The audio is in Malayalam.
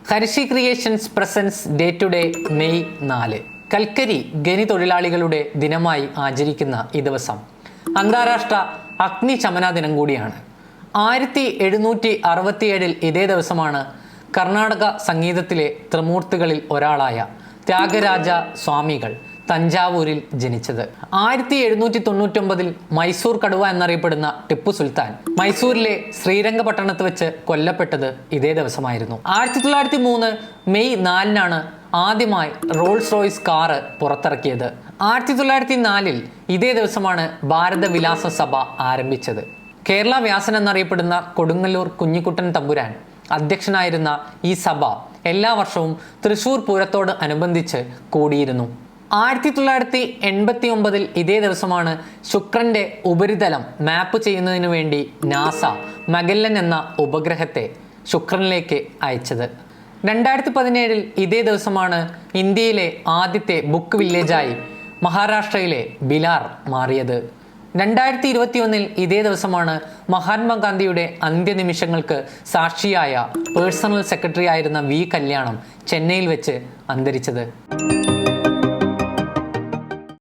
Hershey creations presents day to day May 4. കൽക്കരി ഖനി തൊഴിലാളികളുടെ ദിനമായി ആചരിക്കുന്ന ഈ ദിവസം അന്താരാഷ്ട്ര അഗ്നിശമന ദിനം കൂടിയാണ്. 1767 ഇതേ ദിവസമാണ് കർണാടക സംഗീതത്തിലെ ത്രിമൂർത്തികളിൽ ഒരാളായ ത്യാഗരാജ സ്വാമികൾ തഞ്ചാവൂരിൽ ജനിച്ചത്. 1799 മൈസൂർ കടുവ എന്നറിയപ്പെടുന്ന ടിപ്പു സുൽത്താൻ മൈസൂരിലെ ശ്രീരംഗപട്ടണത്ത് വെച്ച് കൊല്ലപ്പെട്ടത് ഇതേ ദിവസമായിരുന്നു. 1903 മെയ് 4 ആദ്യമായി റോൾസ് റോയ്സ് കാറ് പുറത്തിറക്കിയത്. 1904 ഇതേ ദിവസമാണ് ഭാരത വിലാസ സഭ ആരംഭിച്ചത്. കേരള വ്യാസൻ എന്നറിയപ്പെടുന്ന കൊടുങ്ങല്ലൂർ കുഞ്ഞിക്കുട്ടൻ തമ്പുരാൻ അധ്യക്ഷനായിരുന്ന ഈ സഭ എല്ലാ വർഷവും തൃശൂർ പൂരത്തോട് അനുബന്ധിച്ച് കൂടിയിരുന്നു. 1989 ഇതേ ദിവസമാണ് ശുക്രന്റെ ഉപരിതലം മാപ്പ് ചെയ്യുന്നതിനു വേണ്ടി നാസ മഗല്ലൻ എന്ന ഉപഗ്രഹത്തെ ശുക്രനിലേക്ക് അയച്ചത്. 2017 ഇതേ ദിവസമാണ് ഇന്ത്യയിലെ ആദ്യത്തെ ബുക്ക് വില്ലേജായി മഹാരാഷ്ട്രയിലെ ബിലാർ മാറിയത്. 2021 ഇതേ ദിവസമാണ് മഹാത്മാഗാന്ധിയുടെ അന്ത്യനിമിഷങ്ങൾക്ക് സാക്ഷിയായ പേഴ്സണൽ സെക്രട്ടറി ആയിരുന്ന വി കല്യാണം ചെന്നൈയിൽ വെച്ച് അന്തരിച്ചത്.